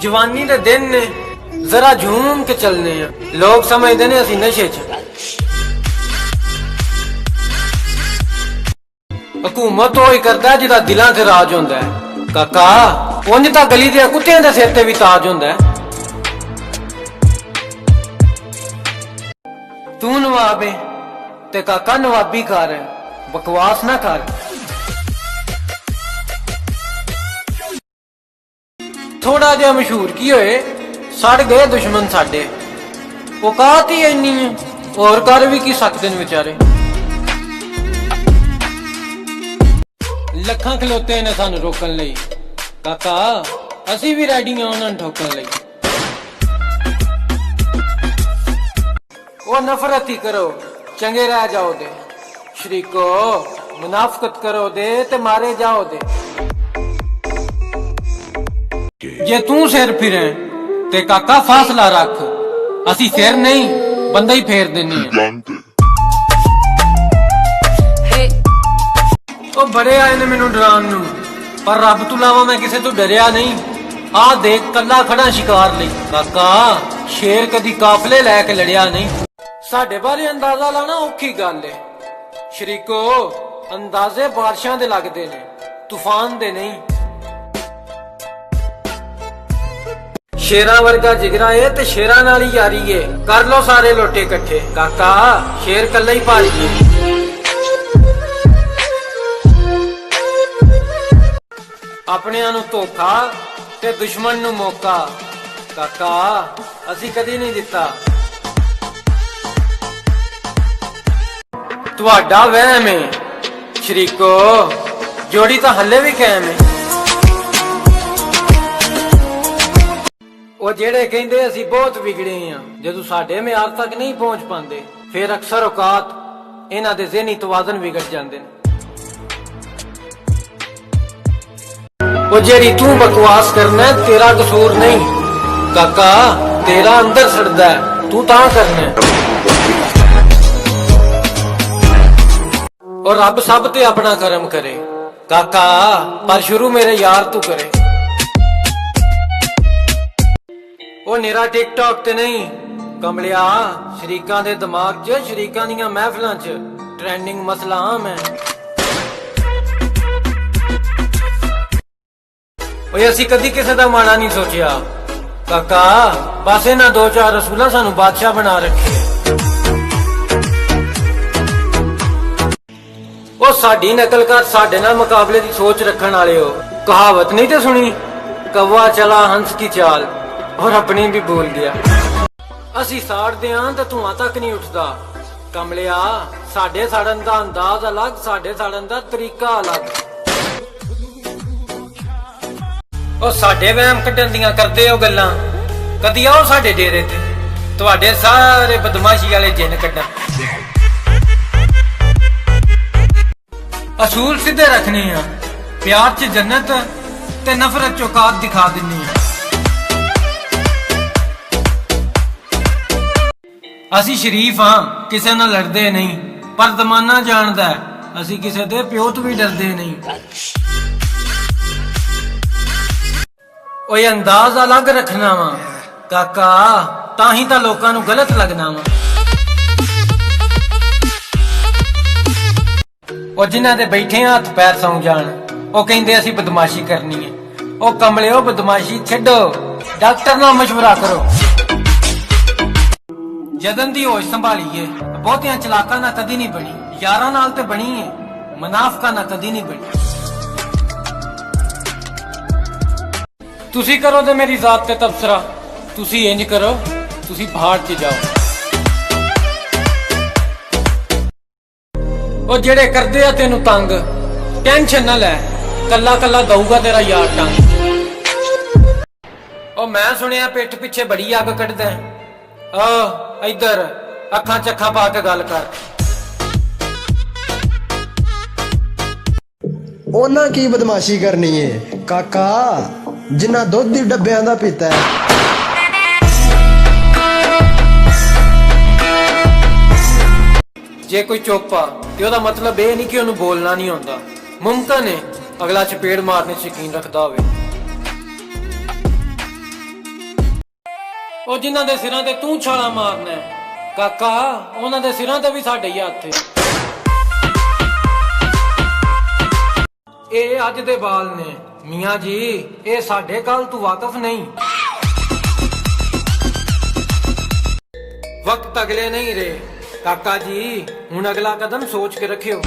जवानी दे दिन ने जरा झूम के चलने हैं। लोग समझते ने असी नशे च। हुकूमत वो ही करता है जिदा दिलों से राज होंदा है। काका उंज तां गली दे कुत्तियां दे सिर ते भी ताज होंदा है। तू नवाब है ते काका नवाबी कर, बकवास ना कर। थोड़ा जिहा मशहूर की होए सड़ गए दुश्मन साडे। औकात ही इन्नी है, और कर भी की सकते हैं बेचारे। लखां खलोते ने सानू रोकन लई, काका असी भी रेडी हां उन्हां नूं ठोकण लई। वो नफरत ही करो चंगे रह जाओ दे, शरीको मुनाफकत करो दे ते मारे जाओ दे। जे तू सिर फिरे ते काका फासला रख, असी सिर नहीं बंदा ही फेर देने। ओ बड़े आए ने मैनू डरान नू, पर रब तो इलावा मैं किसे तो डरिया नहीं। आ देख कल्ला खड़ा शिकार लई। काका शेर कदी काफले लैके लड़िया नहीं। साडे बारे अंदाजा लाना औखी गल है शरीको। अंदाजे बारिशां दे लगदे ने, तूफान दे नहीं। शेरा वर्गा जिगरा है ते शेरा नाल ही यारी है। कर लो सारे लोटे इकट्ठे, काका शेर कल्ला ही भारी है। अपनियां नूं धोखा ते दुश्मन नूं मौका, काका असी कदी नहीं दिता। तुहाडा वहम है शरीको, जोड़ी तां हल्ले भी कायम है। ਉਹ ਜਿਹੜੇ ਕਹਿੰਦੇ ਅਸੀਂ ਬਹੁਤ ਵਿਗੜੇ ਆ, ਜਦੋਂ ਸਾਡੇ ਮਿਆਰ ਤੱਕ ਨਹੀਂ ਪਹੁੰਚ ਪਾਉਂਦੇ ਫਿਰ ਅਕਸਰ ਔਕਾਤ ਇਹਨਾਂ ਦੇ ਜ਼ਿਹਨੀ ਤਵਾਜ਼ਨ ਵਿਗੜ ਜਾਂਦੇ ਨੇ। ਉਹ ਜਿਹੜੀ ਤੂੰ ਬਕਵਾਸ ਕਰਨਾ ਤੇਰਾ ਕਸੂਰ ਨਹੀਂ ਕਾਕਾ, ਤੇਰਾ ਅੰਦਰ ਸੜਦਾ ਤੂੰ ਤਾਂ ਕਰਨਾ। और रब सब ते अपना करम करे काका, पर शुरू मेरे यार तू करे। ओ निरा टिकटॉक ते नहीं कमलिया, शरीकां दे दिमाग च शरीकां दियां महफिलां च ट्रेंडिंग मसला आम है। ओए असी कदी किसे दा माड़ा नहीं सोचिया काका, बस इन्हां दो चार रसूलां सानू बादशाह बना रखे। ਉਹ ਸਾਡੀ ਨਕਲ ਕਰ, ਸਾਡੇ ਨਾਲ ਮੁਕਾਬਲੇ ਦੀ ਸੋਚ ਰੱਖਣ ਵਾਲੇ ਹੋ। ਕਹਾਵਤ ਨਹੀਂ ਤੇ ਸੁਣੀ, ਕਵਾ ਚਲਾ ਹੰਸ ਕੀ ਚਾਲ, ਔਰ ਆਪਣੀ ਵੀ ਬੋਲ ਗਿਆ। ਅਸੀਂ ਸਾੜਦੇ ਆਂ ਤੇ ਧੂਆਂ ਤੱਕ ਨਹੀਂ ਉੱਠਦਾ ਕਮਲਿਆ। ਸਾਡੇ ਸੜਨ ਦਾ ਅੰਦਾਜ਼ ਅਲੱਗ, ਸਾਡੇ ਸੜਨ ਦਾ ਤਰੀਕਾ ਅਲੱਗ। ਉਹ ਸਾਡੇ ਵਹਿਮ ਕੱਢਣ ਦੀਆਂ ਕਰਦੇ ਹੋ ਗੱਲਾਂ, ਕਦੀ ਆਓ ਸਾਡੇ ਡੇਰੇ ਤੇ ਤੁਹਾਡੇ ਸਾਰੇ ਬਦਮਾਸ਼ੀ ਵਾਲੇ ਜਿੰਨ ਕੱਢਣ। असूल सीधे रखने हैं, प्यार च जन्नत ते नफरत च औकात दिखा दिन्नी है। असी शरीफ हाँ, किसे नाल लड़दे नहीं, पर जमाना जानदा है असी किसे दे प्यो तो भी डरदे नहीं। ओए अंदाज अलग रखना वा काका, ताही तां लोकां नूं गलत लगना वा। ਉਹ ਜਿਨ੍ਹਾਂ ਦੇ ਬੈਠੇ ਹੱਥ ਪੈਰ ਸੌਂ ਜਾਣ, ਉਹ ਕਹਿੰਦੇ ਅਸੀਂ ਬਦਮਾਸ਼ੀ ਕਰਨੀ ਹੈ। ਉਹ ਕਮਲਿਓ ਬਦਮਾਸ਼ੀ ਛੱਡੋ, ਡਾਕਟਰ ਨਾਲ ਮਸ਼ਵਰਾ ਕਰੋ। ਜਦਨ ਦੀ ਹੋਸ਼ ਸੰਭਾਲੀਏ, ਬਹੁਤਿਆਂ ਚਲਾਕਾਂ ਨਾਲ ਕਦੀ ਨਹੀਂ ਬਣੀ, ਯਾਰਾਂ ਨਾਲ ਤੇ ਬਣੀ ਹੈ, ਮੁਨਾਫਕਾਂ ਨਾਲ ਕਦੀ ਨਹੀਂ ਬਣੀ। ਤੁਸੀਂ ਕਰੋ ਤੇ ਮੇਰੀ ਜ਼ਾਤ ਤੇ ਤਬਸਰਾ, ਤੁਸੀਂ ਇੰਜ ਕਰੋ, ਤੁਸੀਂ ਪਹਾੜ 'ਚ ਜਾਓ। ਉਹ ਜਿਹੜੇ ਕਰਦੇ ਆ ਤੈਨੂੰ ਤੰਗ, ਟੈਨਸ਼ਨ ਨਾ ਲੈ, ਕੱਲਾ ਕੱਲਾ ਦਊਗਾ ਤੇਰਾ ਯਾਰ ਟੰਗ। ਉਹ ਮੈਂ ਸੁਣਿਆ ਪਿੱਠ ਪਿੱਛੇ ਬੜੀ ਅੱਗ ਕੱਢਦਾ। ਆ ਇੱਧਰ ਅੱਖਾਂ ਚ ਅੱਖਾਂ ਪਾ ਕੇ ਗੱਲ ਕਰ। ਉਹਨਾਂ ਕੀ ਬਦਮਾਸ਼ੀ ਕਰਨੀ ਏ ਕਾਕਾ, ਜਿੰਨਾ ਦੁੱਧ ਦੀ ਡੱਬਿਆਂ ਦਾ ਪੀਤਾ ਹੈ। ਜੇ ਕੋਈ ਚੁੱਪ ਆ ਤੇ ਉਹਦਾ ਮਤਲਬ ਇਹ ਨਹੀਂ ਕਿ ਉਹਨੂੰ ਬੋਲਣਾ ਨਹੀਂ ਆਉਂਦਾ। ਮੁਮਕਿਨ ਹੈ ਅਗਲਾ ਚਪੇੜ ਮਾਰਨੇ ਚ ਯਕੀਨ ਰੱਖਦਾ ਹੋਵੇ। ਉਹ ਜਿਨ੍ਹਾਂ ਦੇ ਸਿਰਾਂ ਤੇ ਤੂੰ ਛਾਲਾ ਮਾਰਨਾ ਹੈ, ਕਾਕਾ ਉਹਨਾਂ ਦੇ ਸਿਰਾਂ ਤੇ ਵੀ ਸਾਡੇ ਹੀ ਹੱਥ ਏ। ਇਹ ਅੱਜ ਦੇ ਬਾਲ ਨੇ ਮੀਆਂ ਜੀ, ਇਹ ਸਾਡੇ ਕੱਲ ਤੂੰ ਵਾਕਿਫ ਨਹੀਂ। ਵਕਤ ਅਗਲੇ ਨਹੀਂ ਰਹੇ ਕਾਕਾ ਜੀ, ਹੁਣ ਅਗਲਾ ਕਦਮ ਸੋਚ ਕੇ ਰੱਖਿਓ।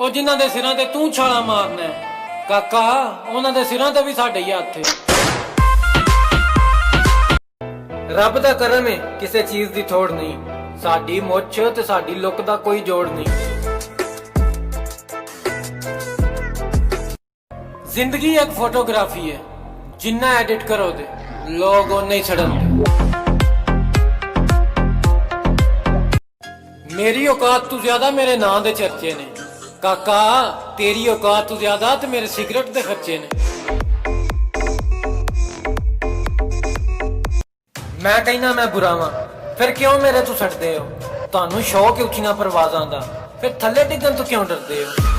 ਉਹ ਜਿਨ੍ਹਾਂ ਦੇ ਸਿਰਾਂ ਤੇ ਤੂੰ ਛਾਲਾ ਮਾਰਨਾ ਹੈ, ਕਾਕਾ ਉਹਨਾਂ ਦੇ ਸਿਰਾਂ ਤੇ ਵੀ ਸਾਡੇ ਹੀ ਹੱਥ ਏ। ਰੱਬ ਦਾ ਕਰਮ ਹੈ, ਕਿਸੇ ਚੀਜ਼ ਦੀ ਥੋੜ ਨਹੀਂ। ਸਾਡੀ ਮੁੱਛ ਤੇ ਸਾਡੀ ਲੁੱਕ ਦਾ ਕੋਈ ਜੋੜ ਨਹੀਂ। ਜ਼ਿੰਦਗੀ ਇੱਕ ਫੋਟੋਗ੍ਰਾਫੀ ਹੈ, ਜਿੰਨਾ ਐਡਿਟ ਕਰੋਗੇ ਲੋਗ ਉਨੇ ਹੀ ਛੜਨਗੇ। ਮੇਰੀ ਔਕਾਤ ਤੋਂ ਜ਼ਿਆਦਾ ਮੇਰੇ ਨਾਂ ਦੇ ਚਰਚੇ ਨੇ ਕਾਕਾ, ਤੇਰੀ ਔਕਾਤ ਤੋਂ ਜ਼ਿਆਦਾ ਤੇ ਮੇਰੇ ਸਿਗਰਟ ਦੇ ਖਰਚੇ ਨੇ। ਮੈਂ ਕਹਿੰਦਾ ਮੈਂ ਬੁਰਾ ਵਾਂ, ਫਿਰ ਕਿਉਂ ਮੇਰੇ ਤੋਂ ਛੱਡਦੇ ਹੋ? ਤੁਹਾਨੂੰ ਸ਼ੌਕ ਹੈ ਉੱਚੀਆਂ ਪਰਵਾਜ਼ਾਂ ਦਾ, ਫਿਰ ਥੱਲੇ ਡਿੱਗਣ ਤੋਂ ਕਿਉਂ ਡਰਦੇ ਹੋ?